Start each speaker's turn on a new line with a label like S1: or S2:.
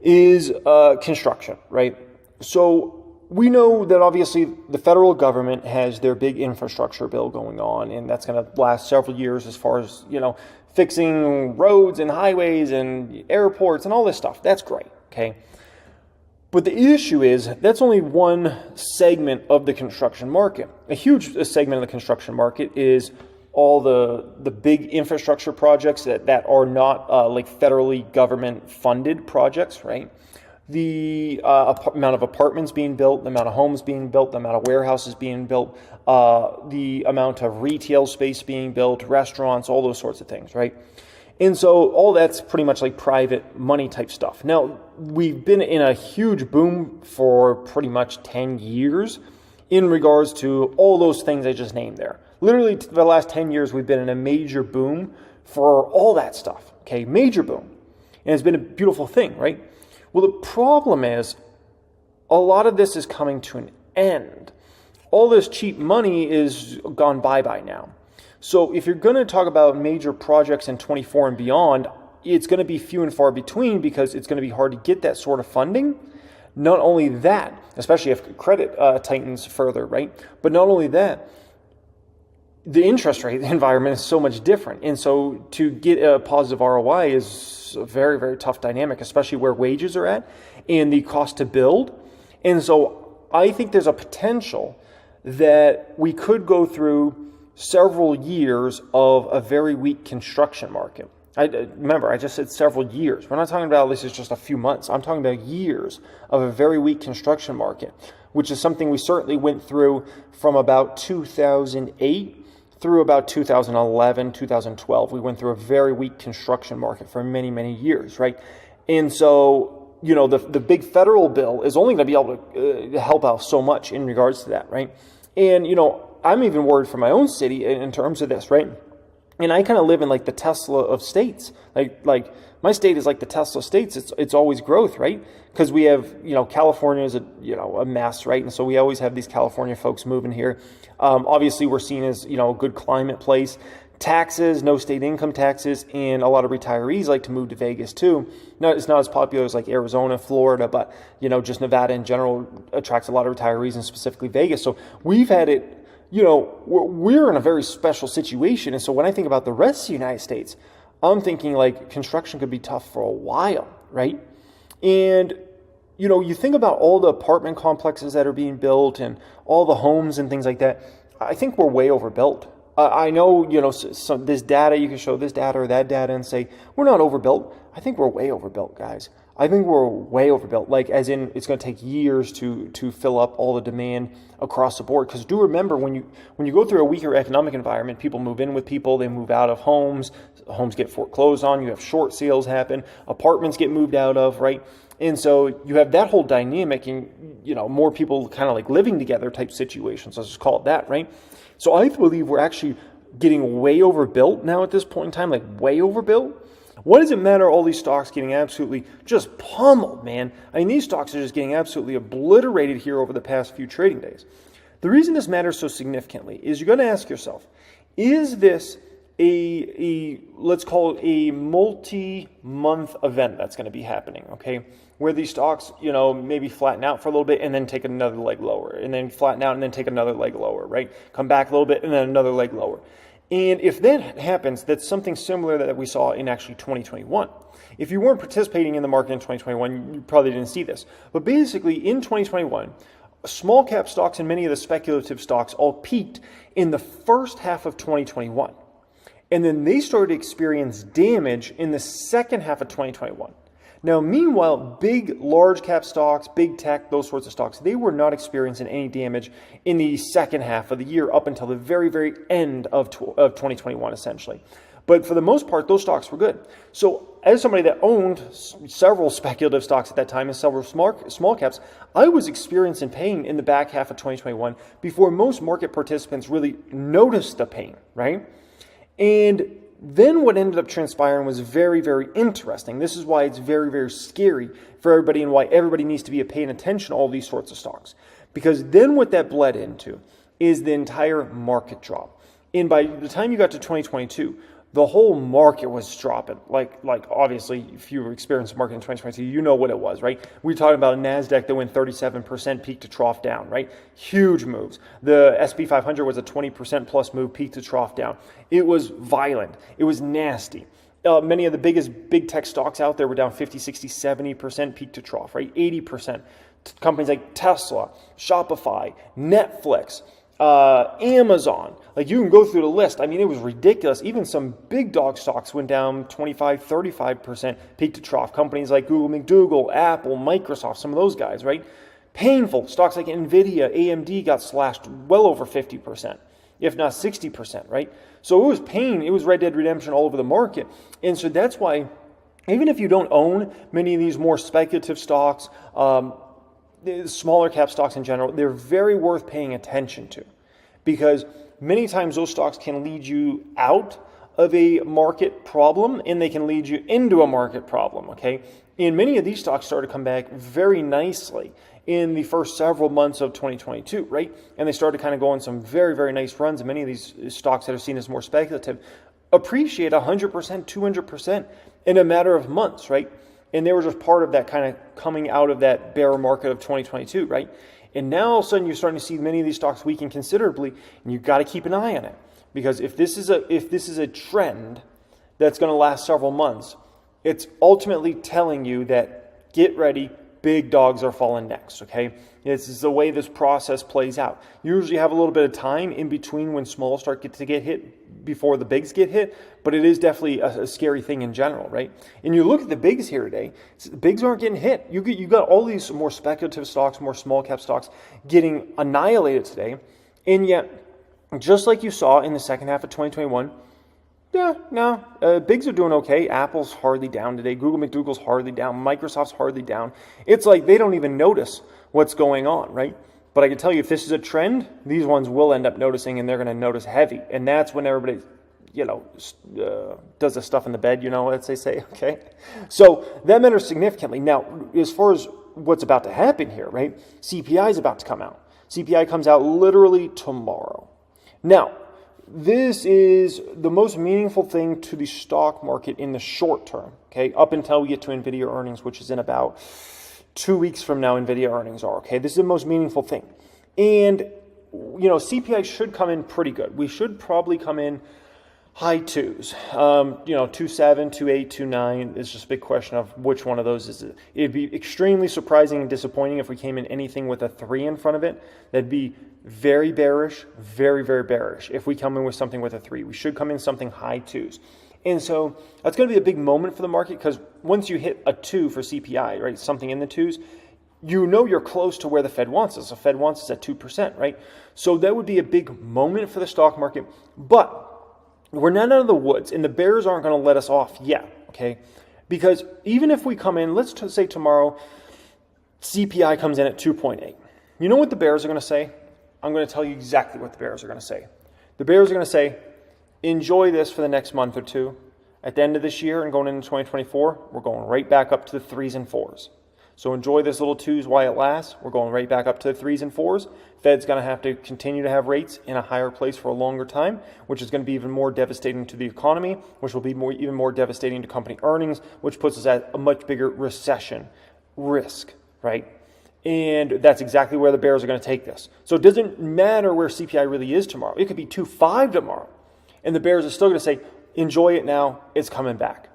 S1: is construction, right? So we know that obviously the federal government has their big infrastructure bill going on, and that's going to last several years as far as, fixing roads and highways and airports and all this stuff. That's great, okay? But the issue is that's only one segment of the construction market. A huge segment of the construction market is all the big infrastructure projects that are not like federally government funded projects, right? The amount of apartments being built, the amount of homes being built, the amount of warehouses being built, the amount of retail space being built, restaurants, all those sorts of things, right? And so all that's pretty much like private money type stuff. Now, we've been in a huge boom for pretty much 10 years in regards to all those things I just named there. Literally, for the last 10 years, we've been in a major boom for all that stuff, okay? Major boom. And it's been a beautiful thing, right? Well, the problem is a lot of this is coming to an end. All this cheap money is gone bye-bye now. So if you're going to talk about major projects in 24 and beyond, it's going to be few and far between because it's going to be hard to get that sort of funding. Not only that, especially if credit tightens further, right? But not only that, the interest rate environment is so much different. And so to get a positive ROI is a very, very tough dynamic, especially where wages are at and the cost to build. And so I think there's a potential that we could go through several years of a very weak construction market. Remember, I just said several years. We're not talking about this is just a few months. I'm talking about years of a very weak construction market, which is something we certainly went through from about 2008 through about 2011, 2012. We went through a very weak construction market for many, many years, right? And so, the big federal bill is only going to be able to help out so much in regards to that, right? And, I'm even worried for my own city in terms of this, right? And I kind of live in like the Tesla of states. Like my state is like the Tesla states. It's always growth, right? Because we have, California is a mess, right? And so we always have these California folks moving here. Obviously, we're seen as, a good climate place. Taxes, no state income taxes, and a lot of retirees like to move to Vegas too. No, it's not as popular as like Arizona, Florida, but, just Nevada in general attracts a lot of retirees, and specifically Vegas. So we've had it, we're in a very special situation. And so when I think about the rest of the United States, I'm thinking like construction could be tough for a while, right? And, you think about all the apartment complexes that are being built and all the homes and things like that. I think we're way overbuilt. I know, this data, you can show this data or that data and say, we're not overbuilt. I think we're way overbuilt, guys. I think we're way overbuilt, like as in it's going to take years to fill up all the demand across the board. Because do remember, when you go through a weaker economic environment, people move in with people, they move out of homes get foreclosed on, you have short sales happen, apartments get moved out of, right? And so you have that whole dynamic and, more people kind of like living together type situations, let's just call it that, right? So I believe we're actually getting way overbuilt now at this point in time, like way overbuilt. What does it matter all these stocks getting absolutely just pummeled, man? I mean, these stocks are just getting absolutely obliterated here over the past few trading days. The reason this matters so significantly is you're going to ask yourself, is this let's call it a multi-month event that's going to be happening, okay? Where these stocks, maybe flatten out for a little bit and then take another leg lower, and then flatten out and then take another leg lower, right? Come back a little bit and then another leg lower. And if that happens, that's something similar that we saw in actually 2021. If you weren't participating in the market in 2021, you probably didn't see this. But basically, in 2021, small cap stocks and many of the speculative stocks all peaked in the first half of 2021. And then they started to experience damage in the second half of 2021. Now, meanwhile, big, large cap stocks, big tech, those sorts of stocks, they were not experiencing any damage in the second half of the year up until the very, very end of 2021, essentially. But for the most part, those stocks were good. So as somebody that owned several speculative stocks at that time and several small caps, I was experiencing pain in the back half of 2021 before most market participants really noticed the pain, right? And then what ended up transpiring was very, very interesting. This is why it's very, very scary for everybody and why everybody needs to be paying attention to all these sorts of stocks. Because then what that bled into is the entire market drop. And by the time you got to 2022, the whole market was dropping. Like obviously, if you experienced the market in 2022, you know what it was, right? We're talking about a NASDAQ that went 37% peak to trough down, right? Huge moves. The SP 500 was a 20% plus move, peak to trough down. It was violent. It was nasty. Many of the big tech stocks out there were down 50, 60, 70% peak to trough, right? 80%. Companies like Tesla, Shopify, Netflix, Amazon. Like, you can go through the list. I mean, it was ridiculous. Even some big dog stocks went down 25, 35% peak to trough. Companies like Google, McDougal, Apple, Microsoft, some of those guys, right? Painful. Stocks like Nvidia, AMD got slashed well over 50%, if not 60%, right? So it was pain. It was Red Dead Redemption all over the market. And so that's why, even if you don't own many of these more speculative stocks, the smaller cap stocks in general, they're very worth paying attention to, because many times those stocks can lead you out of a market problem and they can lead you into a market problem, okay? And many of these stocks started to come back very nicely in the first several months of 2022, right? And they started kind of going some very, very nice runs. And many of these stocks that are seen as more speculative appreciate 100%, 200% in a matter of months, right? And they were just part of that kind of coming out of that bear market of 2022, right? And now all of a sudden you're starting to see many of these stocks weaken considerably, and you've got to keep an eye on it, because if this is a trend that's going to last several months, it's ultimately telling you that get ready, big dogs are falling next, okay? This is the way this process plays out. You usually have a little bit of time in between when small start to get hit before the bigs get hit, but it is definitely a scary thing in general, right? And you look at the bigs here today, the bigs aren't getting hit. You got all these more speculative stocks, more small cap stocks getting annihilated today, and yet, just like you saw in the second half of 2021, bigs are doing okay. Apple's hardly down today. Google, McDougal's hardly down. Microsoft's hardly down. It's like they don't even notice what's going on, right? But I can tell you, if this is a trend, these ones will end up noticing, and they're going to notice heavy. And that's when everybody, does the stuff in the bed, as they say, okay? So that matters significantly. Now, as far as what's about to happen here, right? CPI is about to come out. CPI comes out literally tomorrow. Now, this is the most meaningful thing to the stock market in the short term, okay? Up until we get to NVIDIA earnings, which is in about 2 weeks from now, NVIDIA earnings are, okay? This is the most meaningful thing. And, CPI should come in pretty good. We should probably come in high twos, 2.7, 2.8, 2.9. It's just a big question of which one of those is it. It'd be extremely surprising and disappointing if we came in anything with a 3 in front of it. That'd be very bearish, very, very bearish. If we come in with something with a 3, we should come in something high twos. And so that's going to be a big moment for the market, because once you hit a 2 for CPI, right, something in the 2s, you're close to where the Fed wants us. The Fed wants us at 2%, right? So that would be a big moment for the stock market. But we're not out of the woods, and the bears aren't going to let us off yet, okay? Because even if we come in, let's say tomorrow CPI comes in at 2.8. You know what the bears are going to say? I'm going to tell you exactly what the bears are going to say. The bears are going to say, enjoy this for the next month or two. At the end of this year and going into 2024, we're going right back up to the 3s and 4s. So enjoy this little 2s while it lasts. We're going right back up to the 3s and 4s. Fed's going to have to continue to have rates in a higher place for a longer time, which is going to be even more devastating to the economy, which will be even more devastating to company earnings, which puts us at a much bigger recession risk, right? And that's exactly where the bears are going to take this. So it doesn't matter where CPI really is tomorrow. It could be 2.5 tomorrow. And the bears are still going to say, enjoy it now. It's coming back.